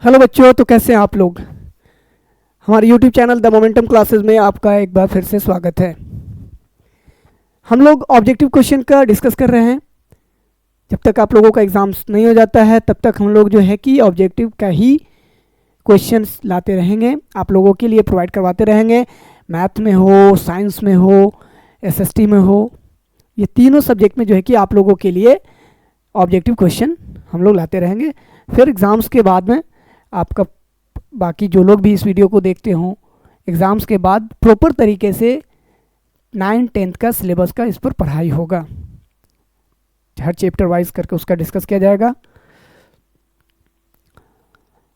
Hello बच्चों, तो कैसे हैं आप लोग। हमारे YouTube channel the momentum classes में आपका एक बार फिर से स्वागत है। हम लोग ऑब्जेक्टिव क्वेश्चन का डिस्कस कर रहे हैं। जब तक आप लोगों का एग्ज़ाम्स नहीं हो जाता है तब तक हम लोग जो है कि ऑब्जेक्टिव का ही क्वेश्चंस लाते रहेंगे, आप लोगों के लिए प्रोवाइड करवाते रहेंगे। मैथ में हो, साइंस में हो, एसएसटी में हो, ये तीनों सब्जेक्ट में जो है कि आप लोगों के लिए ऑब्जेक्टिव क्वेश्चन हम लोग लाते रहेंगे। फिर एग्ज़ाम्स के बाद में आपका बाकी जो लोग भी इस वीडियो को देखते हों, एग्ज़ाम्स के बाद प्रॉपर तरीके से 9-10 का सिलेबस का इस पर पढ़ाई होगा। हर चैप्टर वाइज करके उसका डिस्कस किया जाएगा।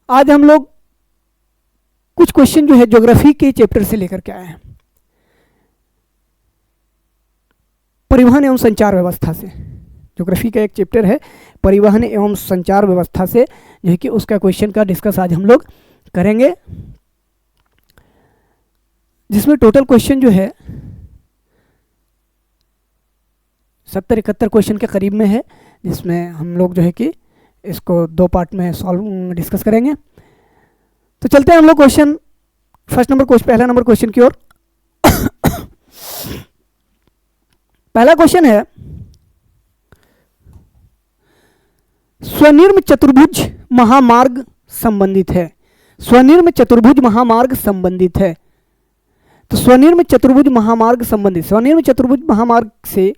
आज हम लोग कुछ क्वेश्चन जो है ज्योग्राफी के चैप्टर से लेकर के आए हैं, परिवहन एवं संचार व्यवस्था से। ज्योग्राफी का एक चैप्टर है परिवहन एवं संचार व्यवस्था से, जो है कि उसका क्वेश्चन का डिस्कस आज हम लोग करेंगे, जिसमें टोटल क्वेश्चन जो है 70-71 क्वेश्चन के करीब में है, जिसमें हम लोग जो है कि इसको 2 पार्ट में सॉल्व डिस्कस करेंगे। तो चलते हैं हम लोग क्वेश्चन पहला नंबर क्वेश्चन की ओर। पहला क्वेश्चन है, स्वनिर्म चतुर्भुज महामार्ग संबंधित है। स्वनिर्म चतुर्भुज महामार्ग संबंधित है। तो स्वनिर्म चतुर्भुज महामार्ग संबंधित, स्वनिर्म चतुर्भुज महामार्ग से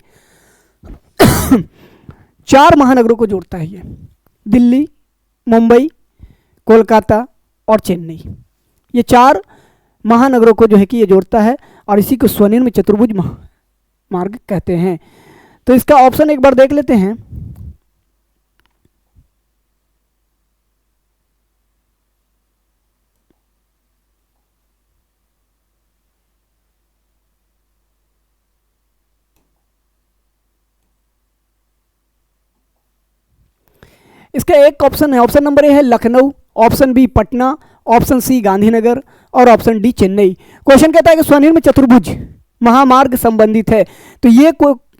4 महानगरों को जोड़ता है। ये दिल्ली, मुंबई, कोलकाता और चेन्नई, ये 4 महानगरों को जो है कि ये जोड़ता है, और इसी को स्वनिर्म चतुर्भुज महामार्ग कहते हैं। तो इसका ऑप्शन एक बार देख लेते हैं। इसका एक ऑप्शन है, ऑप्शन नंबर ए है Lucknow, option B Patna, option C Gandhinagar और ऑप्शन डी चेन्नई। क्वेश्चन कहता है कि स्वनिर्म चतुर्भुज महामार्ग संबंधित है, तो ये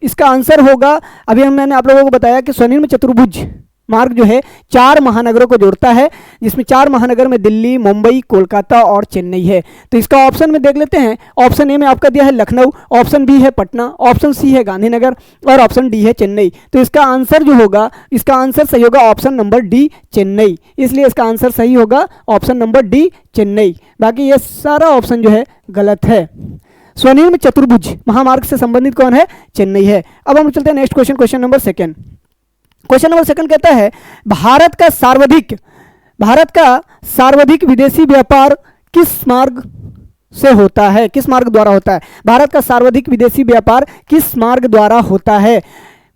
इसका आंसर होगा। अभी मैंने आप लोगों को बताया कि स्वनिर्म चतुर्भुज मार्ग जो है 4 महानगरों को जोड़ता है, जिसमें 4 महानगर में दिल्ली, मुंबई, कोलकाता और चेन्नई है। तो इसका ऑप्शन में देख लेते हैं। ऑप्शन ए में आपका दिया है लखनऊ, ऑप्शन बी है पटना, ऑप्शन सी है गांधीनगर और ऑप्शन डी है चेन्नई। तो इसका आंसर जो होगा, इसका आंसर सही होगा ऑप्शन नंबर डी चेन्नई। इसलिए इसका आंसर सही होगा ऑप्शन नंबर डी चेन्नई। बाकी ये सारा ऑप्शन जो है गलत है। स्वनिर्म चतुर्भुज महामार्ग से संबंधित कौन है? चेन्नई है। अब हम चलते हैं next question, question number second. Question number second कहता है, भारत का सर्वाधिक विदेशी व्यापार किस मार्ग से होता है, किस मार्ग द्वारा होता है? भारत का सर्वाधिक विदेशी व्यापार किस मार्ग द्वारा होता है?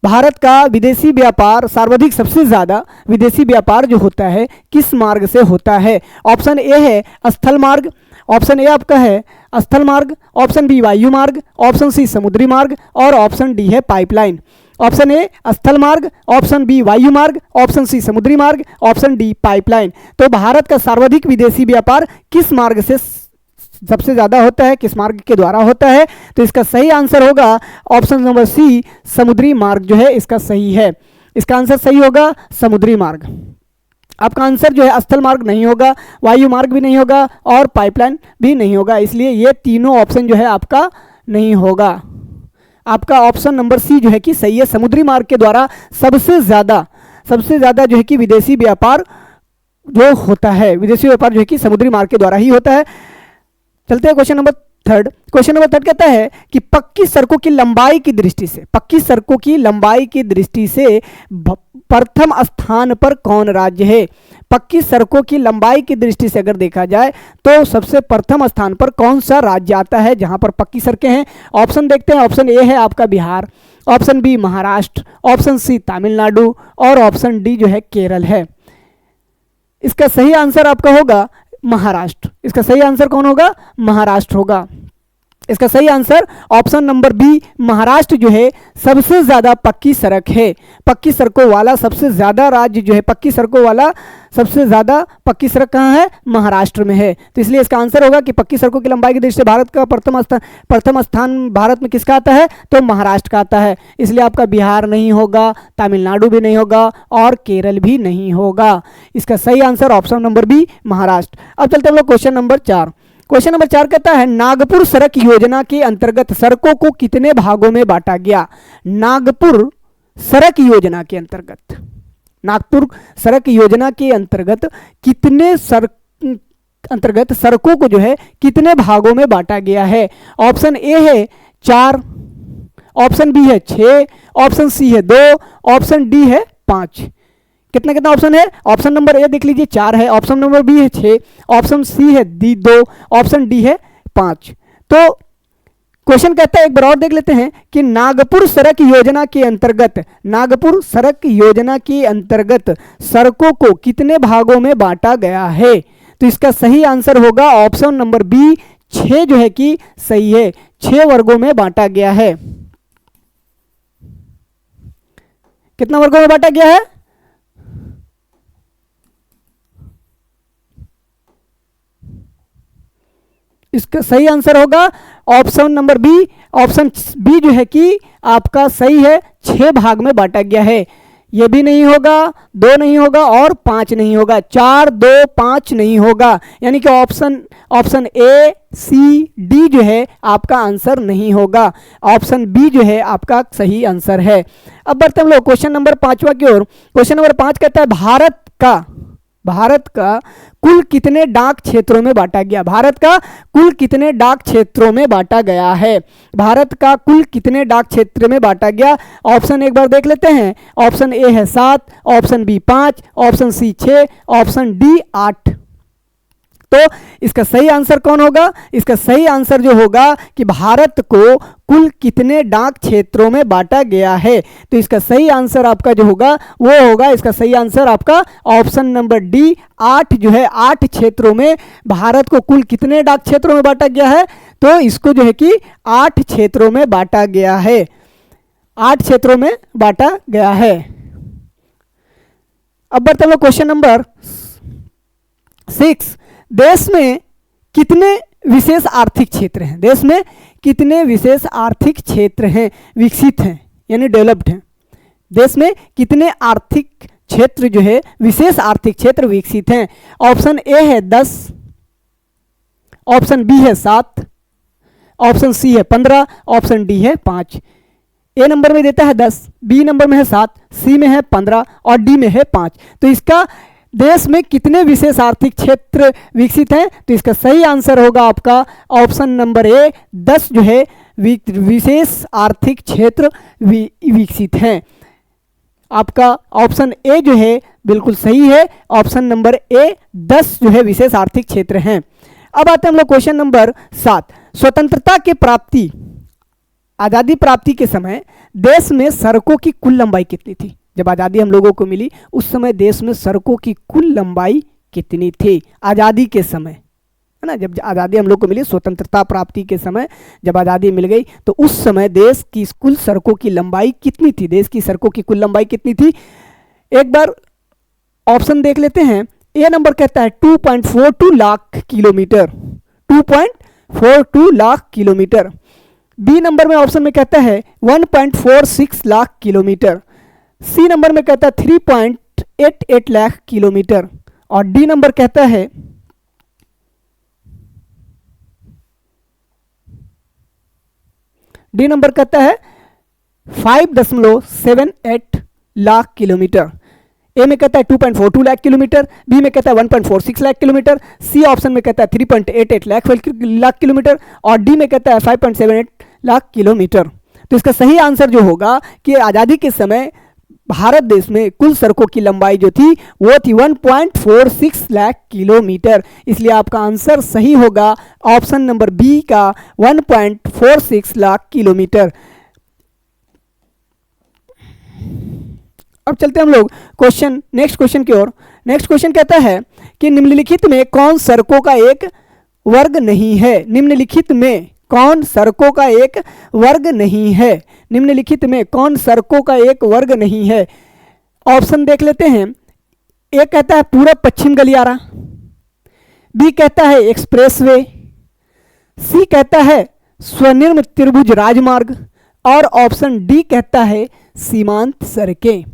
भारत का विदेशी व्यापार सर्वाधिक, सबसे ज़्यादा विदेशी व्यापार जो होता है किस मार्ग से होता है? ऑप्शन ए है स्थल मार्ग, ऑप्शन ए आपका है स्थल मार्ग, ऑप्शन बी वायु मार्ग, ऑप्शन सी समुद्री मार्ग और ऑप्शन डी है पाइपलाइन। ऑप्शन ए स्थल मार्ग, ऑप्शन बी वायु मार्ग, ऑप्शन सी समुद्री मार्ग, ऑप्शन डी पाइपलाइन। तो भारत का सर्वाधिक विदेशी व्यापार किस मार्ग से सबसे ज़्यादा होता है, किस मार्ग के द्वारा होता है? तो इसका सही आंसर होगा ऑप्शन नंबर सी, समुद्री मार्ग जो है इसका सही है। इसका आंसर सही होगा समुद्री मार्ग। आपका आंसर जो है स्थल मार्ग नहीं होगा, वायु मार्ग भी नहीं होगा और पाइपलाइन भी नहीं होगा। इसलिए ये तीनों ऑप्शन जो है आपका नहीं होगा। आपका ऑप्शन नंबर सी जो है कि सही है। समुद्री मार्ग के द्वारा सबसे ज़्यादा जो है कि विदेशी व्यापार जो होता है, विदेशी व्यापार जो है कि समुद्री मार्ग के द्वारा ही होता है। चलते हैं question number third. Question number third कहता है कि पक्की सड़कों की लंबाई की दृष्टि से प्रथम स्थान पर कौन राज्य है? पक्की सड़कों की लंबाई की दृष्टि से अगर देखा जाए तो सबसे प्रथम स्थान पर कौन सा राज्य आता है जहां पर पक्की सड़कें हैं? ऑप्शन देखते हैं। ऑप्शन ए है आपका Bihar, option B Maharashtra, option C Tamil Nadu और ऑप्शन डी जो है केरल है। इसका सही आंसर आपका होगा महाराष्ट्र। इसका सही आंसर कौन होगा? महाराष्ट्र होगा। इसका सही answer option number B, Maharashtra जो है सबसे ज्यादा पक्की सड़क है। पक्की सड़कों वाला सबसे ज्यादा राज्य जो है, पक्की सड़कों वाला सबसे ज्यादा पक्की सड़क कहाँ है? महाराष्ट्र में है। तो इसलिए इसका आंसर होगा कि पक्की सड़कों की लंबाई की दृष्टि से भारत का प्रथम स्थान भारत में किसका आता है? तो महाराष्ट्र का आता है। इसलिए आपका बिहार नहीं होगा, तमिलनाडु भी नहीं होगा और केरल भी नहीं होगा। इसका सही answer option number B, Maharashtra. अब चलते हम लोग क्वेश्चन नंबर 4। क्वेश्चन नंबर 4 कहता है नागपुर सड़क योजना के अंतर्गत सड़कों को कितने भागों में बांटा गया? नागपुर सड़क योजना के अंतर्गत, नागपुर सड़क योजना के अंतर्गत कितने सड़कों को जो है कितने भागों में बांटा गया है? ऑप्शन ए है 4, ऑप्शन बी है 6, ऑप्शन सी है 2, ऑप्शन डी है 5। कितना कितना ऑप्शन है? ऑप्शन नंबर ए देख लीजिए 4 है, ऑप्शन नंबर बी है 6, ऑप्शन सी है 2, ऑप्शन डी है 5। तो क्वेश्चन कहता है, एक बार और देख लेते हैं कि नागपुर सड़क योजना के अंतर्गत, नागपुर सड़क योजना के अंतर्गत सड़कों को कितने भागों में बांटा गया है? तो इसका सही आंसर होगा ऑप्शन नंबर बी, 6 जो है कि सही है, 6 वर्गों में बांटा गया है। कितना वर्गों में बांटा गया है? इसका सही आंसर होगा option number B. Option B जो है कि आपका सही है, 6 भाग में बांटा गया है। ये भी नहीं होगा, 2 नहीं होगा और 5 नहीं होगा, 4, 2, 5 नहीं होगा। यानी कि ऑप्शन ए, सी, डी जो है आपका आंसर नहीं होगा। ऑप्शन बी जो है आपका सही आंसर है। अब बढ़ते हम लोग क्वेश्चन नंबर 5वां की ओर। क्वेश्चन नंबर 5 कहता है भारत का कुल कितने डाक क्षेत्रों में बांटा गया? भारत का कुल कितने डाक क्षेत्रों में बांटा गया है? भारत का कुल कितने डाक क्षेत्र में बांटा गया? ऑप्शन एक बार देख लेते हैं। ऑप्शन ए है 7, option B 5, option C 6, option D 8। तो इसका सही आंसर कौन होगा? इसका सही आंसर जो होगा कि भारत को कुल कितने डाक क्षेत्रों में बांटा गया है। तो इसका सही आंसर आपका जो होगा वो होगा, इसका सही आंसर आपका ऑप्शन नंबर डी, 8 जो है, 8 क्षेत्रों में भारत को कुल कितने डाक क्षेत्रों में बांटा गया है? तो इसको जो है कि 8 क्षेत्रों में बांटा गया है, 8 क्षेत्रों में बांटा गया है। अब बढ़ते हैं क्वेश्चन नंबर 6। देश में कितने विशेष आर्थिक क्षेत्र हैं? देश में कितने विशेष आर्थिक क्षेत्र हैं, विकसित हैं यानी डेवलप्ड हैं? देश में कितने आर्थिक क्षेत्र जो है, विशेष आर्थिक क्षेत्र विकसित हैं? ऑप्शन ए है 10, ऑप्शन बी है 7, ऑप्शन सी है 15, ऑप्शन डी है 5। ए नंबर में देता है 10, बी नंबर में है 7, सी में है 15 और डी में है 5। तो इसका देश में कितने विशेष आर्थिक क्षेत्र विकसित हैं? तो इसका सही आंसर होगा आपका ऑप्शन नंबर ए, 10 जो है विशेष आर्थिक क्षेत्र विकसित हैं। आपका ऑप्शन ए जो है बिल्कुल सही है, ऑप्शन नंबर ए 10 जो है विशेष आर्थिक क्षेत्र हैं। अब आते हैं हम लोग क्वेश्चन नंबर 7। स्वतंत्रता के प्राप्ति, आज़ादी प्राप्ति के समय देश में सड़कों की कुल लंबाई कितनी थी? जब आज़ादी हम लोगों को मिली उस समय देश में सड़कों की कुल लंबाई कितनी थी? आज़ादी के समय, है ना, जब आज़ादी हम लोग को मिली, स्वतंत्रता प्राप्ति के समय जब आज़ादी मिल गई तो उस समय देश की कुल सड़कों की लंबाई कितनी थी? देश की सड़कों की कुल लंबाई कितनी थी? एक बार ऑप्शन देख लेते हैं। ए नंबर कहता है 2.42 lakh kilometre, 2.42 lakh kilometre. B number में ऑप्शन में कहता है 1.46 लाख किलोमीटर। सी नंबर में कहता है 3.88 लाख किलोमीटर और डी नंबर कहता है डी नंबर कहता है 5.78 लाख किलोमीटर। ए में कहता है 2.42 लाख किलोमीटर, बी में कहता है 1.46 लाख किलोमीटर, सी ऑप्शन में कहता है 3.88 लाख किलोमीटर और डी में कहता है 5.78 लाख किलोमीटर। तो इसका सही आंसर जो होगा कि आज़ादी के समय भारत देश में कुल सड़कों की लंबाई जो थी वो थी 1.46 लाख किलोमीटर। इसलिए आपका आंसर सही होगा ऑप्शन नंबर बी का 1.46 लाख किलोमीटर। अब चलते हैं हम लोग नेक्स्ट क्वेश्चन की ओर। नेक्स्ट क्वेश्चन कहता है कि निम्नलिखित में कौन सड़कों का एक वर्ग नहीं है? निम्नलिखित में कौन सड़कों का एक वर्ग नहीं है? निम्नलिखित में कौन सड़कों का एक वर्ग नहीं है? ऑप्शन देख लेते हैं। ए कहता है पूरब पश्चिम गलियारा, बी कहता है एक्सप्रेसवे, सी कहता है स्वनिर्मित त्रिभुज राजमार्ग और ऑप्शन डी कहता है सीमांत सड़कें।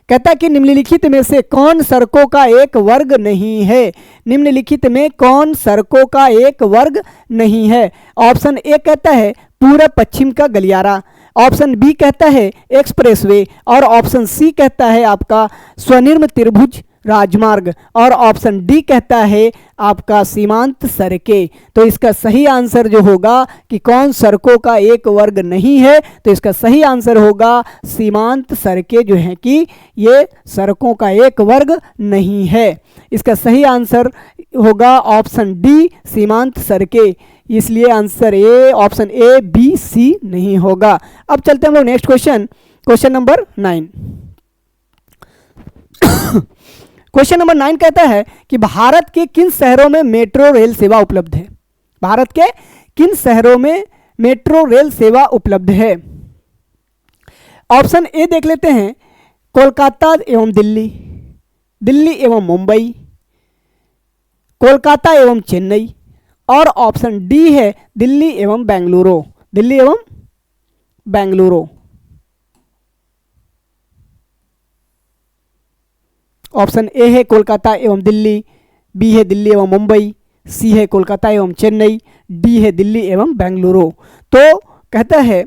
कहता है कि निम्नलिखित में से कौन सड़कों का एक वर्ग नहीं है? निम्नलिखित में कौन सड़कों का एक वर्ग नहीं है? ऑप्शन ए कहता है पूरब पश्चिम का गलियारा, ऑप्शन बी कहता है एक्सप्रेसवे और ऑप्शन सी कहता है आपका स्वनिर्मित त्रिभुज राजमार्ग और ऑप्शन डी कहता है आपका सीमांत सड़कें। तो इसका सही आंसर जो होगा कि कौन सड़कों का एक वर्ग नहीं है, तो इसका सही आंसर होगा सीमांत सड़कें जो है कि ये सड़कों का एक वर्ग नहीं है। इसका सही आंसर होगा ऑप्शन डी सीमांत सड़कें, इसलिए answer A option A B C नहीं होगा। अब चलते हैं हम लोग next question, question number 9। Question number 9 कहता है कि भारत के किन शहरों में मेट्रो रेल सेवा उपलब्ध है? भारत के किन शहरों में मेट्रो रेल सेवा उपलब्ध है? ऑप्शन ए देख लेते हैं, कोलकाता एवं दिल्ली, दिल्ली एवं मुंबई, कोलकाता एवं चेन्नई और ऑप्शन डी है दिल्ली एवं बेंगलुरु, दिल्ली एवं बेंगलुरु। ऑप्शन ए है कोलकाता एवं दिल्ली, बी है दिल्ली एवं मुंबई, सी है कोलकाता एवं चेन्नई, डी है दिल्ली एवं बेंगलुरु। तो कहता है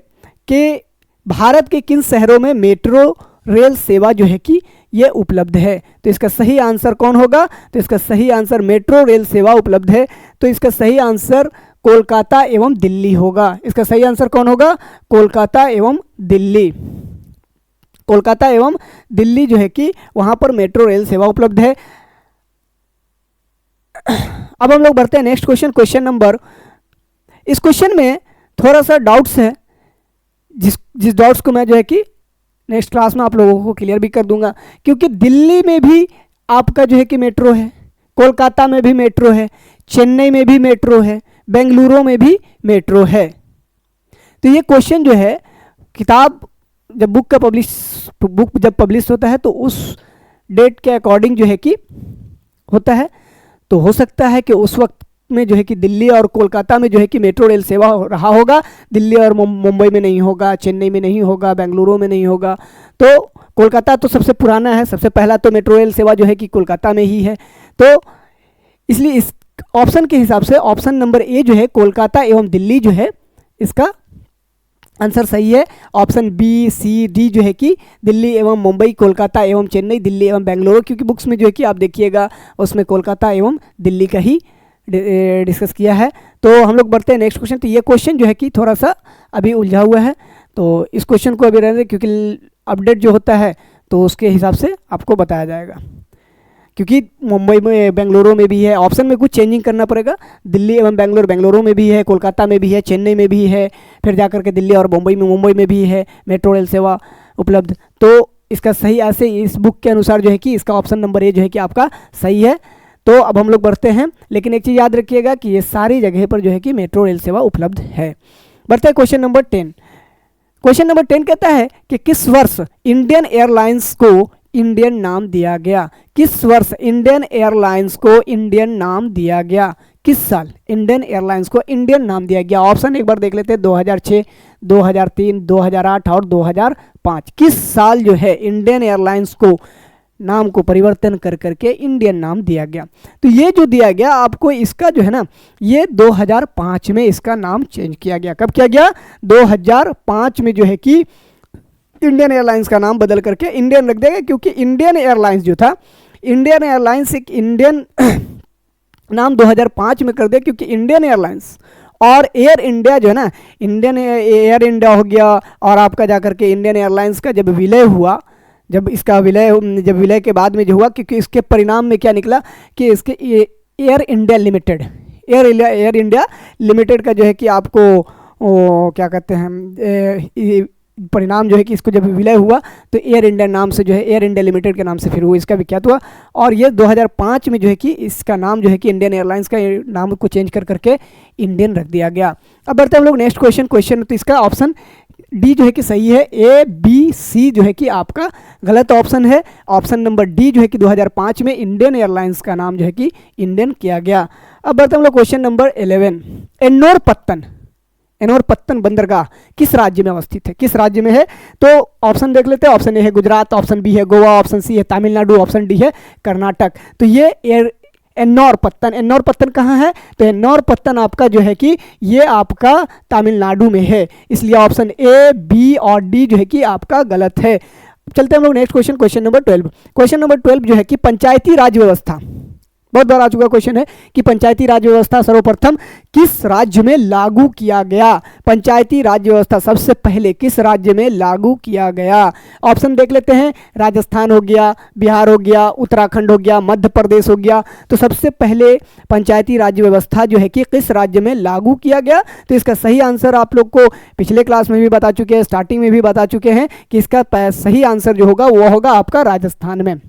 कि भारत के किन शहरों में मेट्रो रेल सेवा जो है कि ये उपलब्ध है? तो इसका सही आंसर कौन होगा? तो इसका सही आंसर मेट्रो रेल सेवा उपलब्ध है, तो इसका सही आंसर कोलकाता एवं दिल्ली होगा। इसका सही आंसर कौन होगा? कोलकाता एवं दिल्ली। कोलकाता एवं दिल्ली जो है कि वहां पर मेट्रो रेल सेवा उपलब्ध है। अब हम लोग बढ़ते हैं नेक्स्ट क्वेश्चन, क्वेश्चन नंबर, इस क्वेश्चन में थोड़ा सा डाउट्स है, जिस डाउट्स को मैं जो है कि नेक्स्ट क्लास में आप लोगों को क्लियर भी कर दूंगा, क्योंकि दिल्ली में भी आपका जो है कि मेट्रो है, कोलकाता में भी मेट्रो है, चेन्नई में भी मेट्रो है, बेंगलुरु में भी मेट्रो है। तो ये क्वेश्चन जो है, किताब जब बुक जब पब्लिश होता है तो उस डेट के अकॉर्डिंग जो है कि होता है, तो हो सकता है कि उस वक्त में जो है कि दिल्ली और कोलकाता में जो है कि मेट्रो रेल सेवा रहा होगा, दिल्ली और मुंबई में नहीं होगा, चेन्नई में नहीं होगा, बेंगलुरु में नहीं होगा। तो कोलकाता तो सबसे पुराना है, सबसे पहला तो मेट्रो रेल सेवा जो है कि कोलकाता में ही है। तो इसलिए इस ऑप्शन के हिसाब से ऑप्शन नंबर ए जो है कोलकाता एवं दिल्ली जो है इसका आंसर सही है। ऑप्शन बी सी डी जो है कि दिल्ली एवं मुंबई, कोलकाता एवं चेन्नई, दिल्ली एवं बेंगलुरु, क्योंकि बुक्स में जो है कि आप देखिएगा उसमें कोलकाता एवं दिल्ली का ही डिस्कस किया है। तो हम लोग बढ़ते हैं नेक्स्ट क्वेश्चन। तो ये क्वेश्चन जो है कि थोड़ा सा अभी उलझा हुआ है, तो इस क्वेश्चन को अभी रहने दें, क्योंकि अपडेट जो होता है तो उसके हिसाब से आपको बताया जाएगा, क्योंकि मुंबई में बेंगलुरु में भी है, ऑप्शन में कुछ चेंजिंग करना पड़ेगा। दिल्ली एवं बेंगलुरु में भी है, कोलकाता में भी है, चेन्नई में भी है, फिर जाकर के दिल्ली और मुंबई में भी है मेट्रो रेल सेवा उपलब्ध। तो इसका सही ऐसे इस बुक के अनुसार जो है कि इसका ऑप्शन नंबर ए जो है कि आपका सही है। तो अब हम लोग बढ़ते हैं, लेकिन एक चीज़ याद रखिएगा कि ये सारी जगह पर जो है कि मेट्रो रेल सेवा उपलब्ध है। बढ़ते हैं क्वेश्चन नंबर 10। क्वेश्चन नंबर 10 कहता है कि किस वर्ष इंडियन एयरलाइंस को इंडियन नाम दिया गया? किस वर्ष इंडियन एयरलाइंस को इंडियन नाम दिया गया? किस साल इंडियन एयरलाइंस को इंडियन नाम दिया गया? ऑप्शन एक बार देख लेते हैं, 2006, 2003, 2008 और 2005। किस साल जो है इंडियन एयरलाइंस को नाम को परिवर्तन कर करके इंडियन नाम दिया गया? तो ये जो दिया गया आपको, इसका जो है ना, ये 2005 में इसका नाम चेंज किया गया। कब किया गया? 2005 में जो है कि इंडियन एयरलाइंस का नाम बदल करके इंडियन रख देगा, क्योंकि इंडियन एयरलाइंस जो था, इंडियन एयरलाइंस एक इंडियन नाम 2005 में कर दिया, क्योंकि इंडियन एयरलाइंस और एयर इंडिया जो है ना, इंडियन एयर इंडिया हो गया और आपका जाकर के इंडियन एयरलाइंस का जब विलय हुआ, जब विलय के बाद में जो हुआ, क्योंकि इसके परिणाम में क्या निकला कि इसके एयर इंडिया लिमिटेड का जो है कि आपको क्या कहते हैं, परिणाम जो है कि इसको जब विलय हुआ तो एयर इंडिया नाम से जो है एयर इंडिया लिमिटेड के नाम से फिर वो इसका विख्यात हुआ। और ये 2005 में जो है कि इसका नाम जो है कि इंडियन एयरलाइंस का नाम को चेंज कर करके इंडियन रख दिया गया। अब बढ़ते हैं हम लोग नेक्स्ट क्वेश्चन। तो इसका ऑप्शन डी जो है कि सही है, ए बी सी जो है कि आपका गलत ऑप्शन है। ऑप्शन नंबर डी जो है कि 2005 में इंडियन एयरलाइंस का नाम जो है कि इंडियन किया गया। अब बढ़ते हैं हम लोग क्वेश्चन नंबर 11। एनोर-पत्तन बंदरगाह किस राज्य में अवस्थित है? किस राज्य में है? तो ऑप्शन देख लेते हैं। ऑप्शन ए है गुजरात, ऑप्शन बी है गोवा, ऑप्शन सी है तमिलनाडु, ऑप्शन डी है कर्नाटक। तो ये एन्नोर-पत्तन कहाँ है? तो एन्नोर-पत्तन आपका जो है कि ये आपका तमिलनाडु में है, इसलिए ऑप्शन ए बी और डी जो है कि आपका गलत है। चलते हैं हम लोग next question number 12। Question number 12 जो है कि पंचायती राज व्यवस्था, बहुत बार आ चुका क्वेश्चन है कि पंचायती राज व्यवस्था सर्वप्रथम किस राज्य में लागू किया गया? पंचायती राज व्यवस्था सबसे पहले किस राज्य में लागू किया गया? ऑप्शन देख लेते हैं। राजस्थान हो गया, बिहार हो गया, उत्तराखंड हो गया, मध्य प्रदेश हो गया। तो सबसे पहले पंचायती राज व्यवस्था जो है कि किस राज्य में लागू किया गया? तो इसका सही आंसर आप लोग को पिछले क्लास में भी बता चुके हैं, स्टार्टिंग में भी बता चुके हैं कि इसका सही आंसर जो होगा वो होगा आपका राजस्थान में।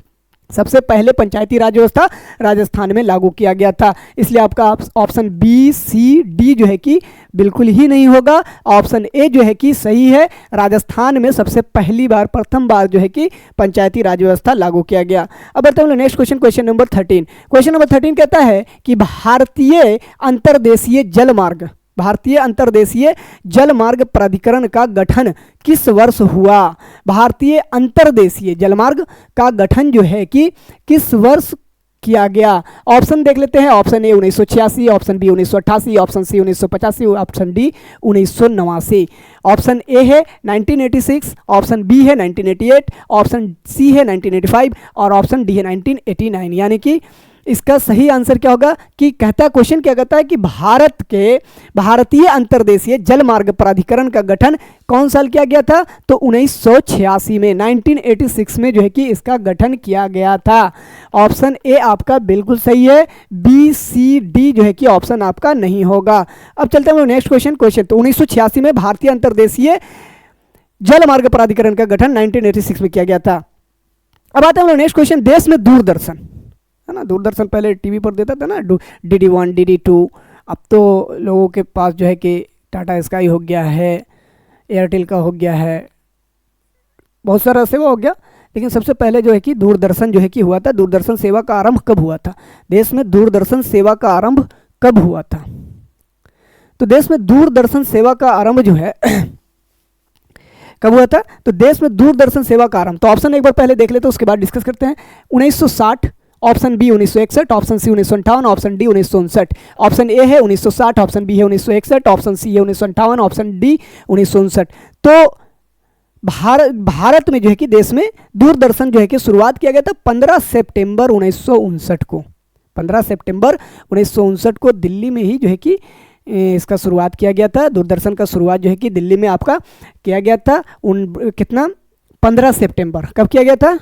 सबसे पहले पंचायती राज व्यवस्था राजस्थान में लागू किया गया था, इसलिए आपका ऑप्शन बी सी डी जो है कि बिल्कुल ही नहीं होगा। ऑप्शन ए जो है कि सही है, राजस्थान में सबसे पहली बार प्रथम बार जो है कि पंचायती राज व्यवस्था लागू किया गया। अब बढ़ते हैं next question number 13। Question number 13 कहता है कि भारतीय अंतर्देशीय जल मार्ग प्राधिकरण का गठन किस वर्ष हुआ? भारतीय अंतर्देशीय जलमार्ग का गठन जो है कि किस वर्ष किया गया? ऑप्शन देख लेते हैं। Option A 1986, option B 1988, option C 1985, option D 1989। Option A है 1986, ऑप्शन बी है 1988, ऑप्शन सी है 1985 और ऑप्शन डी है 1989। यानी कि इसका सही आंसर क्या होगा कि क्वेश्चन क्या कहता है कि भारतीय अंतर्देशीय जल मार्ग प्राधिकरण का गठन कौन साल किया गया था? तो 1986 में, 1986 में जो है कि इसका गठन किया गया था। ऑप्शन ए आपका बिल्कुल सही है, बी सी डी जो है कि ऑप्शन आपका नहीं होगा। अब चलते हैं नेक्स्ट क्वेश्चन। तो 1986 में भारतीय अंतर्देशीय जल मार्ग प्राधिकरण का गठन 1986 में किया गया था। अब आते हैं नेक्स्ट क्वेश्चन। देश में दूरदर्शन है ना, दूरदर्शन पहले टीवी पर देता था ना, DD1 DD2। अब तो लोगों के पास जो है कि टाटा स्काई हो गया है, एयरटेल का हो गया है, बहुत सारा सेवा हो गया। लेकिन सबसे पहले जो है कि दूरदर्शन जो है कि हुआ था। दूरदर्शन सेवा का आरंभ कब हुआ था? देश में दूरदर्शन सेवा का आरंभ कब हुआ था? तो देश में दूरदर्शन सेवा का आरंभ जो है कब हुआ था? तो देश में दूरदर्शन सेवा का आरंभ, तो ऑप्शन एक बार पहले देख लेते हैं, उसके बाद डिस्कस करते हैं। 1960, option B 1961, option C 1958, option D 1959। Option A है 1960, ऑप्शन बी है 1961, ऑप्शन सी है 1958, ऑप्शन डी 1959। तो भारत में जो है कि देश में दूरदर्शन जो है कि शुरुआत किया गया था 15 सितंबर 1959 को। 15 सितंबर 1959 को दिल्ली में ही जो है कि इसका शुरुआत किया गया था। दूरदर्शन का शुरुआत जो है कि दिल्ली में आपका किया गया था। 15 सितंबर कब किया गया था?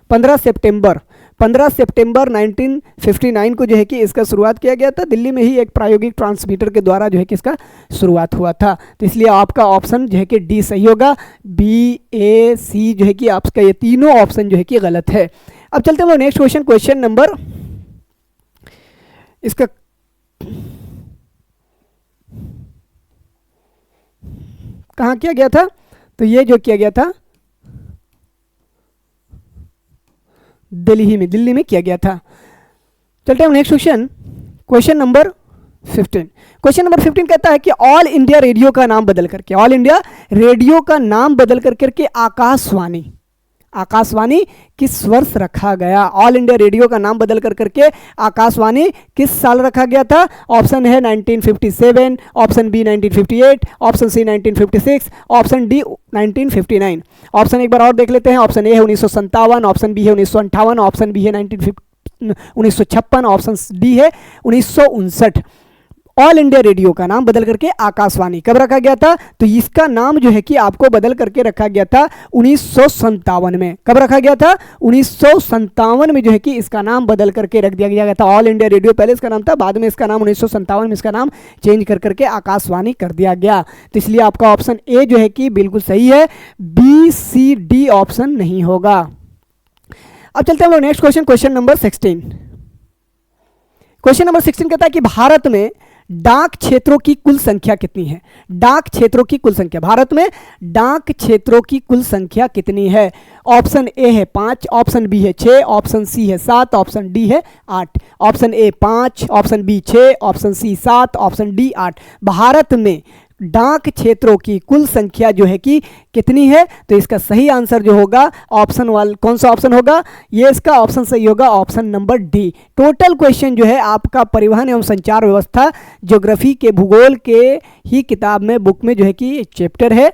15 सितंबर 1959 को जो है कि इसका शुरुआत किया गया था। दिल्ली में ही एक प्रायोगिक ट्रांसमीटर के द्वारा जो है कि इसका शुरुआत हुआ था। तो इसलिए आपका ऑप्शन जो है कि डी सही होगा, बी ए सी जो है कि आपका ये तीनों ऑप्शन जो है कि गलत है। अब चलते हैं नेक्स्ट क्वेश्चन नंबर, इसका कहाँ किया गया था? तो ये जो किया गया था दिल्ली में किया गया था। चलते हैं next question number 15। Question number 15 कहता है कि ऑल इंडिया रेडियो का नाम बदल करके आकाशवाणी किस वर्ष रखा गया? ऑल इंडिया रेडियो का नाम बदल करके आकाशवाणी किस साल रखा गया था? ऑप्शन है 1957, option B 1958, option C 1956, option D 1959। Option एक बार और देख लेते हैं। ऑप्शन ए है 1957, ऑप्शन बी है 1958, ऑप्शन बी है 1956, ऑप्शन डी है 1959। ऑल इंडिया रेडियो का नाम बदल करके आकाशवाणी कब रखा गया था? तो इसका नाम जो है कि आपको बदल करके रखा गया था 1957 में। कब रखा गया था? 1957 में जो है कि इसका नाम बदल करके रख दिया गया था। ऑल इंडिया रेडियो पहले इसका नाम था, बाद में इसका नाम 1957 में इसका नाम चेंज कर करके आकाशवाणी कर दिया गया। तो इसलिए आपका ऑप्शन ए जो है कि बिल्कुल सही है, बी सी डी ऑप्शन नहीं होगा। अब चलते हैं हम लोग next question, question number 16। Question number 16 कहता है कि भारत में डाक क्षेत्रों की कुल संख्या कितनी है? डाक क्षेत्रों की कुल संख्या, भारत में डाक क्षेत्रों की कुल संख्या कितनी है? ऑप्शन ए है 5, ऑप्शन बी है 6, ऑप्शन सी है 7, ऑप्शन डी है 8। Option A 5, option B 6, option C 7, option D 8। Bharat में डाक क्षेत्रों की कुल संख्या जो है कि कितनी है? तो इसका सही आंसर जो होगा ऑप्शन वाला, कौन सा ऑप्शन होगा? ये इसका ऑप्शन सही होगा, option number D. Total question जो है आपका परिवहन एवं संचार व्यवस्था, ज्योग्राफी के भूगोल के ही किताब में, बुक में जो है कि चैप्टर है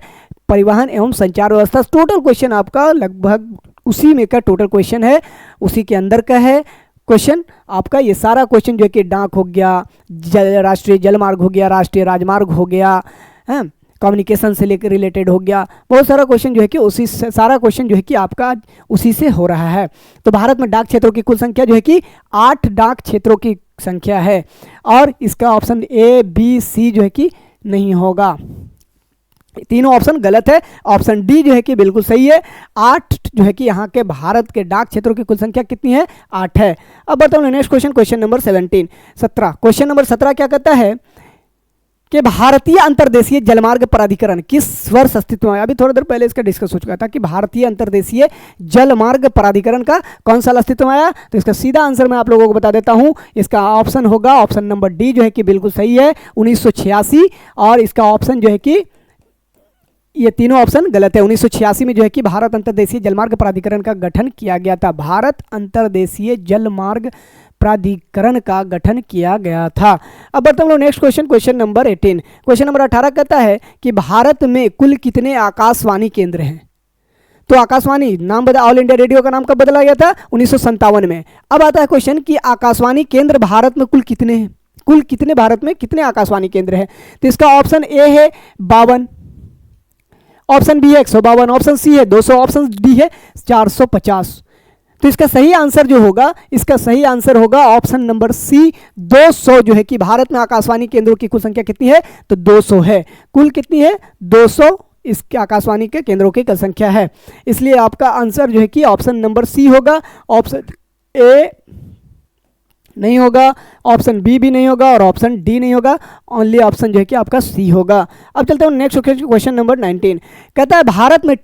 परिवहन एवं संचार व्यवस्था। टोटल क्वेश्चन आपका लगभग उसी में का टोटल क्वेश्चन है, उसी के अंदर का है क्वेश्चन आपका। ये सारा क्वेश्चन जो है कि डाक हो गया, राष्ट्रीय जलमार्ग हो गया, राष्ट्रीय राजमार्ग हो गया, है कम्युनिकेशन से लेकर रिलेटेड हो गया, बहुत सारा क्वेश्चन जो है कि उसी से, सारा क्वेश्चन जो है कि आपका उसी से हो रहा है। तो भारत में डाक क्षेत्रों की कुल संख्या जो है कि 8 डाक क्षेत्रों की संख्या है, और इसका ऑप्शन ए बी सी जो है कि नहीं होगा, तीनों ऑप्शन गलत है। ऑप्शन डी जो है कि बिल्कुल सही है। 8 जो है कि यहाँ के भारत के डाक क्षेत्रों की कुल संख्या कितनी है? 8 है। अब बताओ next question, question number 17। Question number 17 क्या कहता है कि भारतीय अंतर्देशीय जलमार्ग प्राधिकरण किस वर्ष अस्तित्व में आया? अभी थोड़ी देर पहले इसका डिस्कस हो चुका था कि भारतीय अंतर्देशीय जलमार्ग प्राधिकरण का कौन साल अस्तित्व में आया। तो इसका सीधा आंसर मैं आप लोगों को बता देता हूं, इसका ऑप्शन होगा ऑप्शन नंबर डी जो है कि बिल्कुल सही है, 1986। और इसका ऑप्शन जो है कि ये तीनों ऑप्शन गलत है। 1986 में जो है कि भारत अंतर्देशीय जलमार्ग प्राधिकरण का गठन किया गया था। भारत अंतर्देशीय जलमार्ग प्राधिकरण का गठन किया गया था। अब बढ़ते हम लोग next question, question number 18। Question number 18 कहता है कि भारत में कुल कितने आकाशवाणी केंद्र हैं? तो आकाशवाणी नाम बदला, ऑल इंडिया रेडियो का नाम कब बदला गया था? 1957 में। अब आता है क्वेश्चन कि आकाशवाणी केंद्र भारत में कुल कितने हैं? कुल कितने भारत में कितने आकाशवाणी केंद्र हैं? तो इसका ऑप्शन ए है 52, ऑप्शन बी है 152, ऑप्शन सी है 200, ऑप्शन डी है 450। तो इसका सही आंसर जो होगा, इसका सही आंसर होगा ऑप्शन नंबर सी 200 जो है कि भारत में आकाशवाणी केंद्रों की कुल संख्या कितनी है? तो 200 है। कुल कितनी है? 200 इसके आकाशवाणी के केंद्रों की कुल संख्या है। इसलिए आपका आंसर जो है कि ऑप्शन नंबर सी होगा, ऑप्शन ए नहीं होगा, ऑप्शन बी भी नहीं होगा और ऑप्शन डी नहीं होगा, ओनली ऑप्शन जो है कि आपका सी होगा। अब चलते हैं नेक्स्ट क्वेश्चन नंबर 19। कहता है भारत में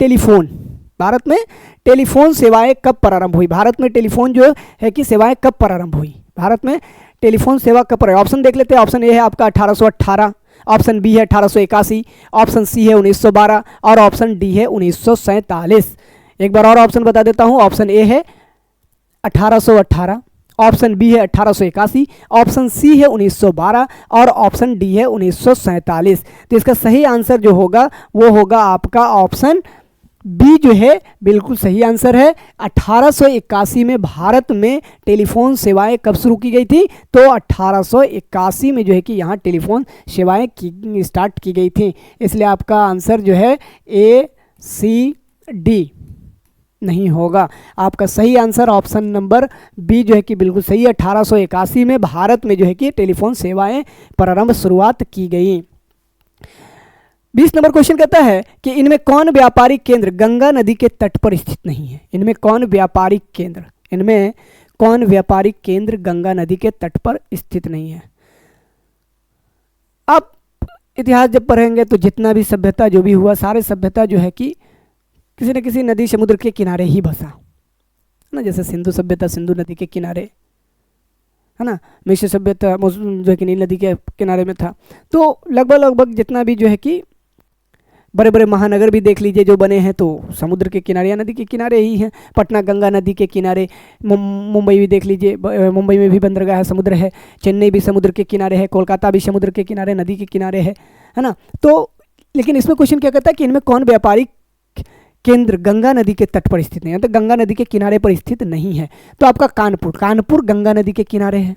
टेलीफोन सेवाएं कब प्रारंभ हुई? भारत में टेलीफोन जो है कि सेवाएं कब प्रारंभ हुई? भारत में टेलीफोन सेवा कब प्रारंभ? ऑप्शन देख लेते हैं। ऑप्शन ए है आपका 1818, ऑप्शन बी है 1881, ऑप्शन सी है 1912 और ऑप्शन डी है 1947। एक बार और ऑप्शन बता देता हूं, ऑप्शन ए है 1818, ऑप्शन बी है 1881, ऑप्शन सी है 1912 और ऑप्शन डी है 1947। तो इसका सही आंसर जो होगा वो होगा आपका ऑप्शन बी जो है बिल्कुल सही आंसर है। 1881 में भारत में टेलीफोन सेवाएं कब शुरू की गई थी? तो 1881 में जो है कि यहाँ टेलीफोन सेवाएं स्टार्ट की गई थी। इसलिए आपका आंसर जो है ए सी डी नहीं होगा। आपका सही आंसर ऑप्शन नंबर बी जो है कि बिल्कुल सही है। 1881 में भारत में जो है कि टेलीफोन सेवाएं प्रारंभ शुरुआत की गई। 20 नंबर क्वेश्चन कहता है कि इनमें कौन व्यापारिक केंद्र गंगा नदी के तट पर स्थित नहीं है? इनमें कौन व्यापारिक केंद्र गंगा नदी के तट पर स्थित नहीं है? अब इतिहास जब पढ़ेंगे तो जितना भी सभ्यता जो भी हुआ, सारे सभ्यता जो है कि किसी न किसी नदी समुद्र के किनारे ही बसा ना। जैसे सिंधु सभ्यता सिंधु नदी के किनारे है ना, मिस्र सभ्यता जो है कि नील नदी के किनारे में था। तो लगभग जितना भी जो है कि बड़े बड़े महानगर भी देख लीजिए जो बने हैं तो समुद्र के किनारे या नदी के किनारे ही हैं। पटना गंगा नदी के किनारे, मुंबई भी देख लीजिए, मुंबई में भी बंदरगाह है, समुद्र है, चेन्नई भी समुद्र के किनारे है, कोलकाता भी समुद्र के किनारे नदी के किनारे है ना। तो लेकिन इसमें क्वेश्चन क्या कहता है कि इनमें कौन व्यापारिक केंद्र गंगा नदी के तट पर स्थित नहीं है? तो गंगा नदी के किनारे पर स्थित नहीं है। तो आपका कानपुर गंगा नदी के किनारे है।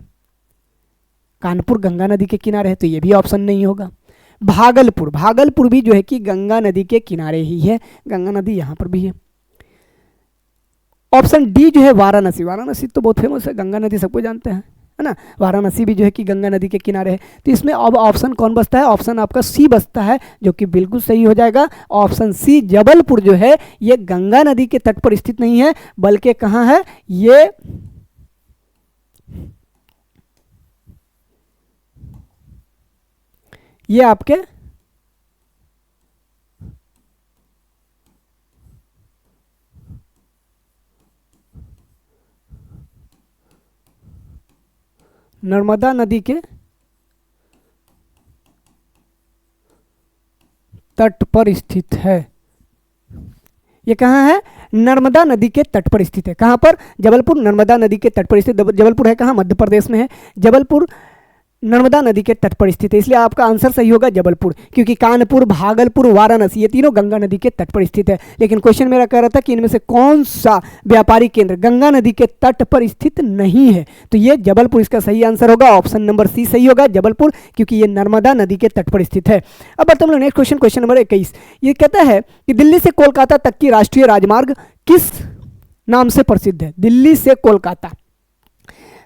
कानपुर गंगा नदी के किनारे है, तो ये भी ऑप्शन नहीं होगा। भागलपुर, भागलपुर भी जो है कि गंगा नदी के किनारे ही है, गंगा नदी यहाँ पर भी है। ऑप्शन डी जो है वाराणसी, वाराणसी तो बहुत फेमस है, गंगा नदी सबको जानते हैं, है ना। वाराणसी भी जो है कि गंगा नदी के किनारे है। तो इसमें अब ऑप्शन कौन बचता है? ऑप्शन आपका सी बचता है, जो कि बिल्कुल सही हो जाएगा। ऑप्शन सी, जबलपुर जो है ये गंगा नदी के तट पर स्थित नहीं है, बल्कि कहाँ है? ये आपके नर्मदा नदी के तट पर स्थित है। ये कहाँ है? नर्मदा नदी के तट पर स्थित है। कहाँ पर? जबलपुर नर्मदा नदी के तट पर स्थित। जबलपुर है कहाँ? मध्य प्रदेश में है। जबलपुर नर्मदा नदी के तट पर स्थित है, इसलिए आपका आंसर सही होगा जबलपुर, क्योंकि कानपुर, भागलपुर, वाराणसी ये तीनों गंगा नदी के तट पर स्थित है। लेकिन क्वेश्चन मेरा कह रहा था कि इनमें से कौन सा व्यापारिक केंद्र गंगा नदी के तट पर स्थित नहीं है, तो ये जबलपुर इसका सही आंसर होगा। ऑप्शन नंबर सी सही होगा, जबलपुर, क्योंकि ये नर्मदा नदी के तट पर स्थित है। अब बढ़ते हम लोग नेक्स्ट क्वेश्चन, क्वेश्चन नंबर 21। ये कहता है कि दिल्ली से कोलकाता तक की राष्ट्रीय राजमार्ग किस नाम से प्रसिद्ध है? दिल्ली से कोलकाता,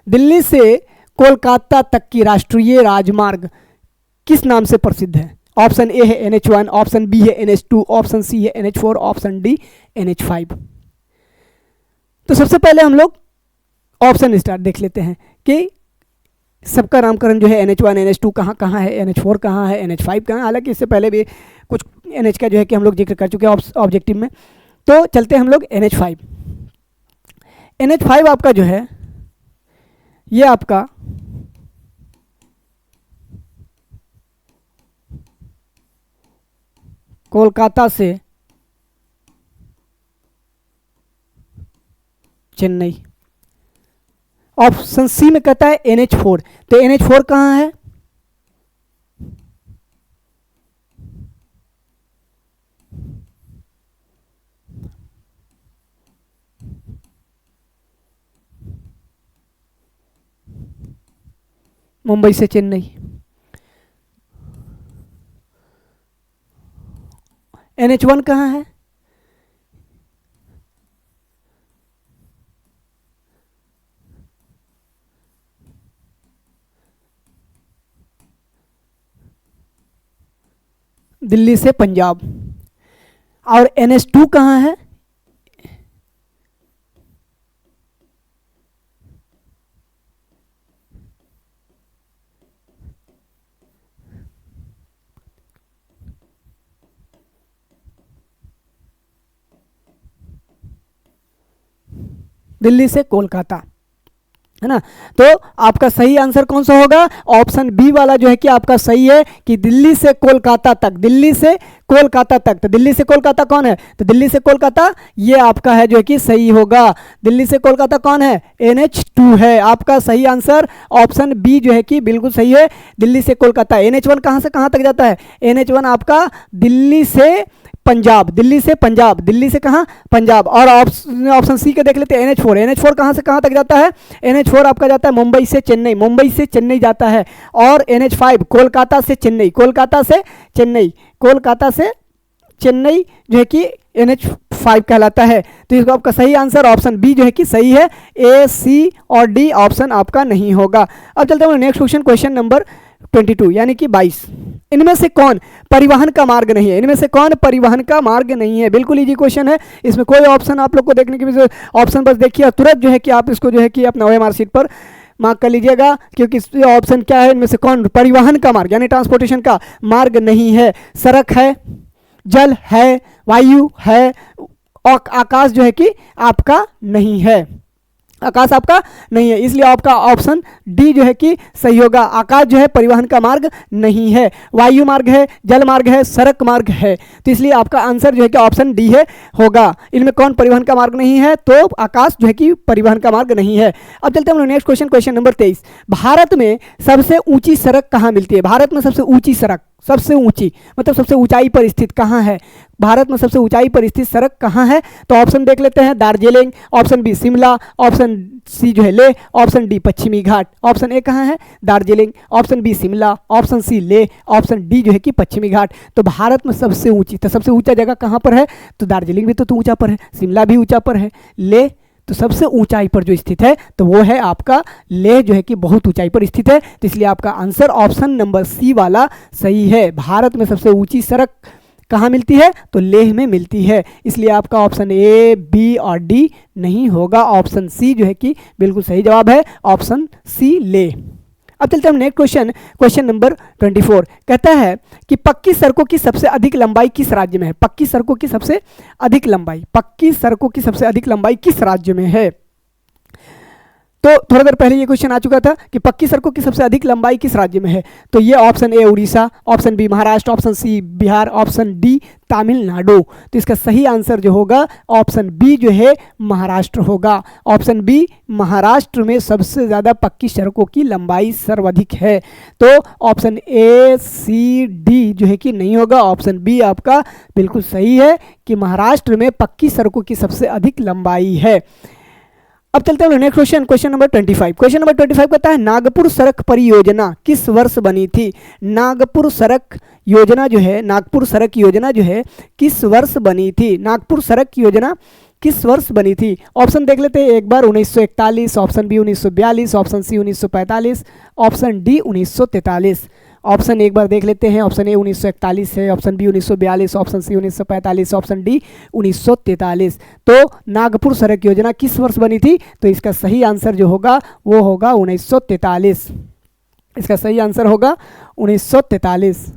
दिल्ली से कोलकाता तक की राष्ट्रीय राजमार्ग किस नाम से प्रसिद्ध है? ऑप्शन ए है NH1, ऑप्शन बी है NH2, ऑप्शन सी है NH4, ऑप्शन डी NH5। तो सबसे पहले हम लोग ऑप्शन स्टार्ट देख लेते हैं कि सबका नामकरण जो है NH1, NH2 कहाँ कहाँ है, NH4 कहाँ है, NH5 कहाँ है। हालांकि इससे पहले भी कुछ NH का जो है कि हम लोग जिक्र कर चुके हैं ऑब्जेक्टिव में। तो चलते हैं हम लोग NH5। NH5 आपका जो है ये आपका कोलकाता से चेन्नई। ऑप्शन सी में कहता है NH4, तो NH4 कहाँ है? मुंबई से चेन्नई। NH1 कहाँ है? दिल्ली से पंजाब। और NH2 कहाँ है? दिल्ली से कोलकाता, है ना। तो आपका सही आंसर कौन सा होगा? ऑप्शन बी वाला जो है कि आपका सही है कि दिल्ली से कोलकाता तक, दिल्ली से कोलकाता तक। तो दिल्ली से कोलकाता कौन है? तो दिल्ली से कोलकाता ये आपका है जो है कि सही होगा। दिल्ली से कोलकाता कौन है? NH2 है आपका सही आंसर। ऑप्शन बी जो है कि बिल्कुल सही है, दिल्ली से कोलकाता। NH1 कहाँ से कहाँ तक जाता है? NH1 आपका दिल्ली से पंजाब, दिल्ली से पंजाब, दिल्ली से कहाँ? पंजाब। और ऑप्शन सी के देख लेते हैं NH4। NH4 कहाँ से कहाँ तक जाता है? NH4 आपका जाता है मुंबई से चेन्नई, मुंबई से चेन्नई जाता है। और NH5 कोलकाता से चेन्नई, कोलकाता से चेन्नई, कोलकाता से चेन्नई जो है कि NH5 कहलाता है। तो इसका आपका सही आंसर ऑप्शन बी जो है कि सही है। A, C और D ऑप्शन आपका नहीं होगा। अब चलते हैं नेक्स्ट क्वेश्चन, क्वेश्चन नंबर 22 यानी कि 22। इनमें से कौन परिवहन का मार्ग नहीं है? इनमें से कौन परिवहन का मार्ग नहीं है? बिल्कुल इजी क्वेश्चन है, इसमें कोई ऑप्शन आप लोग को देखने की ऑप्शन बस देखिए और तुरंत जो है कि आप इसको जो है कि अपना OMR शीट पर मार्क कर लीजिएगा, क्योंकि ऑप्शन क्या है? इनमें से कौन परिवहन का मार्ग यानी ट्रांसपोर्टेशन का मार्ग नहीं है? सड़क है, जल है, वायु है, और आकाश जो है कि आपका नहीं है, आकाश आपका नहीं है। इसलिए आपका ऑप्शन डी जो है कि सही होगा। आकाश जो है परिवहन का मार्ग नहीं है, वायु मार्ग है, जल मार्ग है, सड़क मार्ग है। तो इसलिए आपका आंसर जो है कि ऑप्शन डी है होगा। इनमें कौन परिवहन का मार्ग नहीं है? तो आकाश जो है कि परिवहन का मार्ग नहीं है। अब चलते हैं हम लोग next question, question number 23। Bharat में सबसे ऊंची सड़क कहाँ मिलती है? भारत में सबसे ऊंची सड़क, सबसे ऊंची मतलब सबसे ऊंचाई पर स्थित कहाँ है? भारत में सबसे ऊंचाई पर स्थित सड़क कहाँ है? तो ऑप्शन देख लेते हैं, Darjeeling, option B Shimla, option C जो है ले, ऑप्शन डी पश्चिमी घाट। ऑप्शन ए कहाँ है? Darjeeling, option B Shimla, option C Leh, option D जो है कि पश्चिमी घाट। तो भारत में सबसे ऊंची, तो सबसे ऊंचा जगह कहाँ पर है? तो दार्जिलिंग भी तो ऊंचा पर है, शिमला भी ऊंचा पर है, ले तो सबसे ऊंचाई पर जो स्थित है तो वो है आपका लेह, जो है कि बहुत ऊंचाई पर स्थित है। तो इसलिए आपका आंसर ऑप्शन नंबर सी वाला सही है। भारत में सबसे ऊंची सड़क कहाँ मिलती है? तो लेह में मिलती है। इसलिए आपका ऑप्शन ए, बी और डी नहीं होगा, ऑप्शन सी जो है कि बिल्कुल सही जवाब है, ऑप्शन सी लेह। अब चलते हैं नेक्स्ट क्वेश्चन, क्वेश्चन नंबर 24 कहता है कि पक्की सड़कों की सबसे अधिक लंबाई किस राज्य में है? पक्की सड़कों की सबसे अधिक लंबाई, पक्की सड़कों की सबसे अधिक लंबाई किस राज्य में है? तो थोड़ा देर पहले ये क्वेश्चन आ चुका था कि पक्की सड़कों की सबसे अधिक लंबाई किस राज्य में है। तो ये option A Orissa, option B Maharashtra, option C Bihar, option D Tamil Nadu. तो इसका सही आंसर जो होगा ऑप्शन बी जो है महाराष्ट्र होगा। ऑप्शन बी महाराष्ट्र में सबसे ज़्यादा पक्की सड़कों की लंबाई सर्वाधिक है। तो ऑप्शन ए, सी, डी जो है कि नहीं होगा, ऑप्शन बी आपका बिल्कुल सही है कि महाराष्ट्र में पक्की सड़कों की सबसे अधिक लंबाई है। अब चलते हैं next question, question number 25। Question number 25 कहता है नागपुर सड़क परियोजना किस वर्ष बनी थी? नागपुर सड़क योजना जो है, नागपुर सड़क योजना जो है किस वर्ष बनी थी? नागपुर सड़क योजना किस वर्ष बनी थी? ऑप्शन देख लेते हैं एक बार, 1941, option B 1942, option C 1945, option D 1943। Option एक बार देख लेते हैं, ऑप्शन ए 1941 है, option B 1942, option C 1945, option D 1943। तो नागपुर सड़क योजना किस वर्ष बनी थी? तो इसका सही आंसर जो होगा वो होगा 1943। इसका सही आंसर होगा 1943।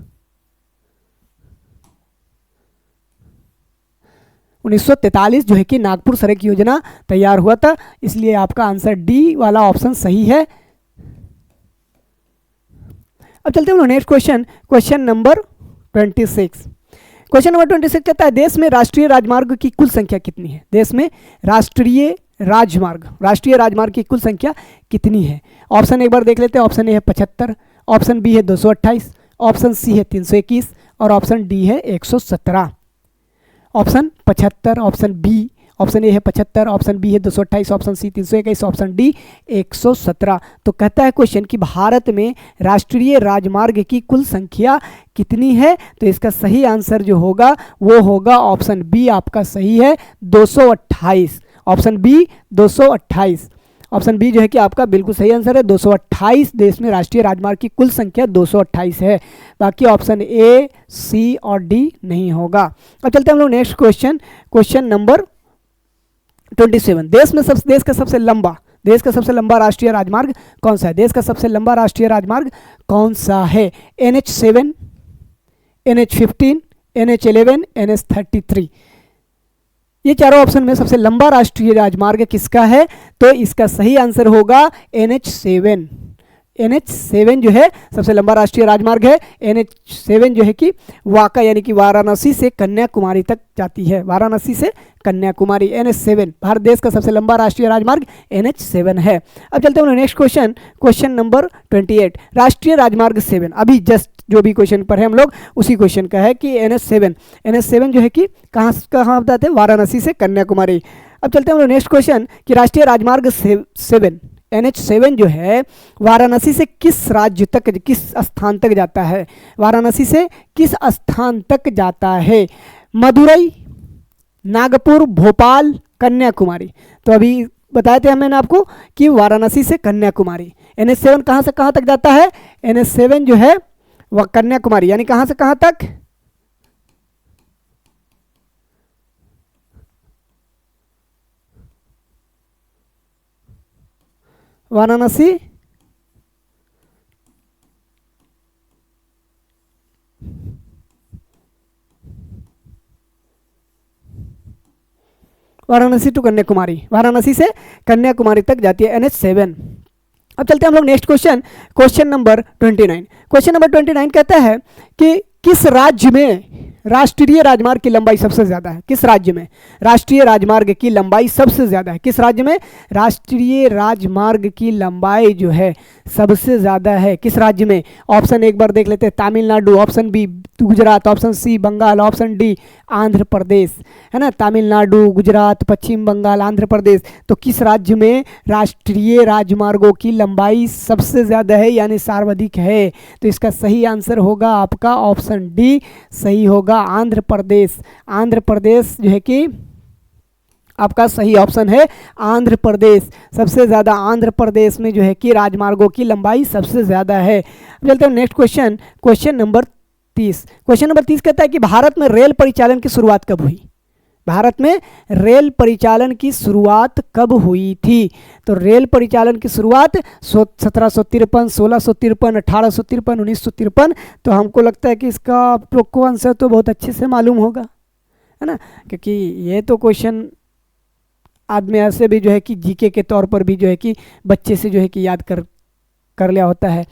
1943 जो है कि नागपुर सड़क योजना तैयार हुआ था, इसलिए आपका आंसर डी वाला ऑप्शन सही है। अब चलते हैं next question, question number 26। Question number 26 कहता है देश में राष्ट्रीय राजमार्ग की कुल संख्या कितनी है? देश में राष्ट्रीय राजमार्ग की कुल संख्या कितनी है? ऑप्शन एक बार देख लेते हैं, ऑप्शन ए है 75, ऑप्शन बी है 228, ऑप्शन सी है 321 और ऑप्शन डी है 117। ऑप्शन 75, ऑप्शन ए है 75, ऑप्शन बी है 228, ऑप्शन सी 321, ऑप्शन डी 117। तो कहता है क्वेश्चन कि भारत में राष्ट्रीय राजमार्ग की कुल संख्या कितनी है? तो इसका सही आंसर जो होगा वो होगा ऑप्शन बी आपका सही है, 228। ऑप्शन बी 228, ऑप्शन बी जो है कि आपका बिल्कुल सही आंसर है, 228 देश में राष्ट्रीय राजमार्ग की कुल संख्या 228 है। बाकी ऑप्शन ए, सी और डी नहीं होगा। अब चलते हैं हम लोग नेक्स्ट क्वेश्चन, क्वेश्चन नंबर 27। देश का सबसे लंबा राष्ट्रीय राजमार्ग कौन सा है? देश का सबसे लंबा राष्ट्रीय राजमार्ग कौन सा है? NH7, NH15, NH11, NH33। ये चारों ऑप्शन में सबसे लंबा राष्ट्रीय राजमार्ग किसका है? तो इसका सही आंसर होगा NH7। NH7 जो है सबसे लंबा राष्ट्रीय राजमार्ग है। NH7 जो है कि वाका यानी कि वाराणसी से कन्याकुमारी तक जाती है, वाराणसी से कन्याकुमारी। NH7 भारत देश का सबसे लंबा राष्ट्रीय राजमार्ग NH7 है। अब चलते हैं नेक्स्ट क्वेश्चन, क्वेश्चन नंबर 28। राष्ट्रीय राजमार्ग 7 अभी जस्ट जो भी क्वेश्चन पर है हम लोग उसी क्वेश्चन का है कि NH7 जो है कि कहाँ बताते हैं? वाराणसी से कन्याकुमारी। अब चलते हैं हम लोग नेक्स्ट क्वेश्चन कि राष्ट्रीय राजमार्ग 7 NH7 जो है वाराणसी से किस राज्य तक, किस स्थान तक जाता है? वाराणसी से किस स्थान तक जाता है? मदुरई, नागपुर, भोपाल, कन्याकुमारी। तो अभी बताए थे मैंने आपको कि वाराणसी से कन्याकुमारी। NH7 कहाँ से कहाँ तक जाता है? NH7 जो है वह कन्याकुमारी, यानी कहाँ से कहाँ तक? वाराणसी टू कन्याकुमारी, वाराणसी से कन्याकुमारी तक जाती है NH7। अब चलते हैं हम लोग next question, question number 29। Question number 29 कहता है कि किस राज्य में राष्ट्रीय राजमार्ग की लंबाई सबसे ज्यादा है किस राज्य में? राष्ट्रीय राजमार्ग की लंबाई सबसे ज्यादा है किस राज्य में? राष्ट्रीय राजमार्ग की लंबाई जो है सबसे ज्यादा है किस राज्य में? ऑप्शन एक बार देख लेते हैं, Tamil Nadu, option B Gujarat, option C Bengal, option D Andhra Pradesh, है ना। तमिलनाडु, गुजरात, पश्चिम बंगाल, आंध्र प्रदेश। तो किस राज्य में राष्ट्रीय राजमार्गों की लंबाई सबसे ज्यादा है यानी सर्वाधिक है? तो इसका सही आंसर होगा आपका ऑप्शन डी, सही होगा आंध्र प्रदेश। आंध्र प्रदेश जो है कि आपका सही ऑप्शन है आंध्र प्रदेश। सबसे ज़्यादा आंध्र प्रदेश में जो है कि राजमार्गों की लंबाई सबसे ज़्यादा है। अब चलते हैं next question, question number 30। Question number 30 कहता है कि भारत में रेल परिचालन की शुरुआत कब हुई? भारत में रेल परिचालन की शुरुआत कब हुई थी? तो रेल परिचालन की शुरुआत 1753, 1653, 1853, 1953। तो हमको लगता है कि इसका आप लोग को आंसर तो बहुत अच्छे से मालूम होगा, है ना, क्योंकि ये तो क्वेश्चन आदमी ऐसे भी जो है कि जीके के तौर पर भी जो है कि बच्चे से जो है कि याद कर लिया होता है,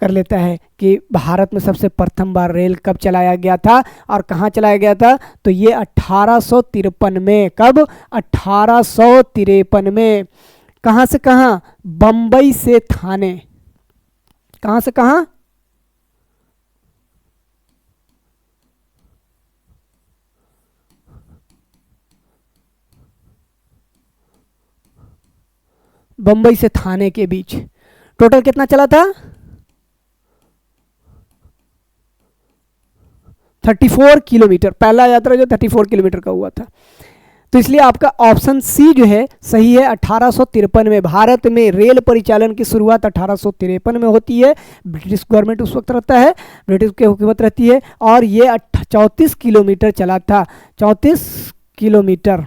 कर लेता है कि भारत में सबसे प्रथम बार रेल कब चलाया गया था और कहाँ चलाया गया था। तो ये 1853 में। कब? 1853 में। कहाँ से कहाँ? बम्बई से थाने। कहाँ से कहाँ? बम्बई से थाने के बीच। टोटल कितना चला था? 34 किलोमीटर। पहला यात्रा जो 34 किलोमीटर का हुआ था। तो इसलिए आपका ऑप्शन सी जो है सही है। 1853 में भारत में रेल परिचालन की शुरुआत 1853 में होती है। ब्रिटिश गवर्नमेंट उस वक्त रहता है, ब्रिटिश की हुकूमत रहती है, और ये 34 किलोमीटर चला था। 34 किलोमीटर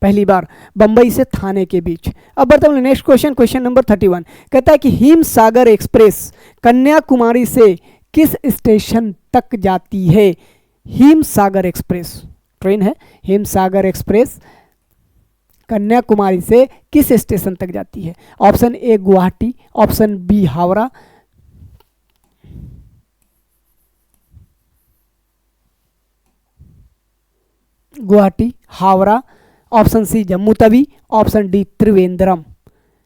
पहली बार बंबई से थाने के बीच। अब बढ़ते हैं नेक्स्ट क्वेश्चन, क्वेश्चन नंबर 31। कहता है कि हिमसागर एक्सप्रेस कन्याकुमारी से किस स्टेशन तक जाती है? हिमसागर एक्सप्रेस ट्रेन है, हिमसागर एक्सप्रेस कन्याकुमारी से किस स्टेशन तक जाती है? Option A Guwahati, option B Howrah, Guwahati, Howrah, option C Jammu Tawi, option D Trivandrum.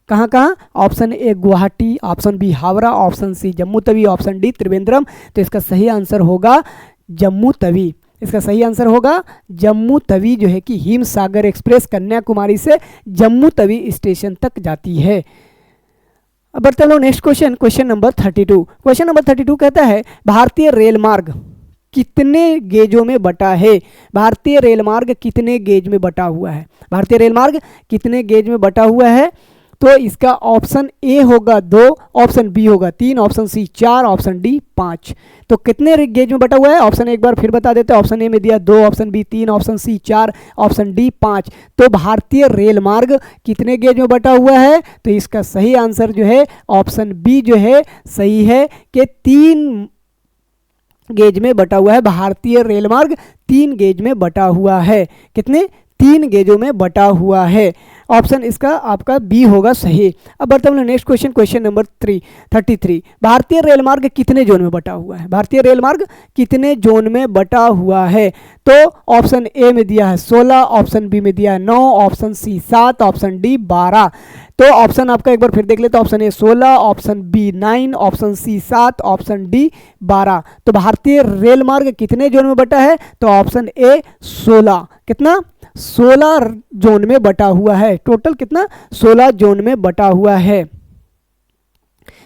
कहाँ कहाँ? Option A Guwahati, option B Howrah, option C Jammu Tawi, option D Trivandrum. तो इसका सही आंसर होगा जम्मू तवी। इसका सही आंसर होगा जम्मू तवी, जो है कि हिमसागर एक्सप्रेस कन्याकुमारी से जम्मू तवी स्टेशन तक जाती है। अब बढ़ते हैं next question, question number 32। Question number 32 कहता है भारतीय रेल मार्ग कितने गेजों में बटा है? भारतीय रेल मार्ग कितने गेज में बटा हुआ है? भारतीय रेल मार्ग कितने गेज में बटा हुआ है? तो इसका ऑप्शन ए होगा 2, ऑप्शन बी होगा 3, ऑप्शन सी 4, ऑप्शन डी 5। तो कितने गेज में बटा हुआ है? ऑप्शन एक बार फिर बता देते हैं। ऑप्शन ए में दिया 2, option B 3, option C 4, option D 5। तो भारतीय रेल मार्ग कितने गेज में बटा हुआ है? तो इसका सही आंसर जो है ऑप्शन बी जो है सही है कि 3 गेज में बटा हुआ है। भारतीय रेल मार्ग 3 गेज में बटा हुआ है। कितने? 3 गेजों में बटा हुआ है। ऑप्शन इसका आपका बी होगा सही। अब बढ़ते हैं नेक्स्ट क्वेश्चन, क्वेश्चन नंबर 33। भारतीय रेल मार्ग कितने जोन में बटा हुआ है? भारतीय रेल मार्ग कितने जोन में बटा हुआ है? तो ऑप्शन ए में दिया है 16, ऑप्शन बी में दिया है 9, ऑप्शन सी 7, ऑप्शन डी 12। तो ऑप्शन आपका एक बार फिर देख लेते हैं। Option A 16, option B 9, option C 7, option D 12। तो भारतीय रेल मार्ग कितने जोन में बटा है? तो ऑप्शन ए 16। कितना? 16 जोन में बटा हुआ है। टोटल कितना? 16 जोन में बटा हुआ है।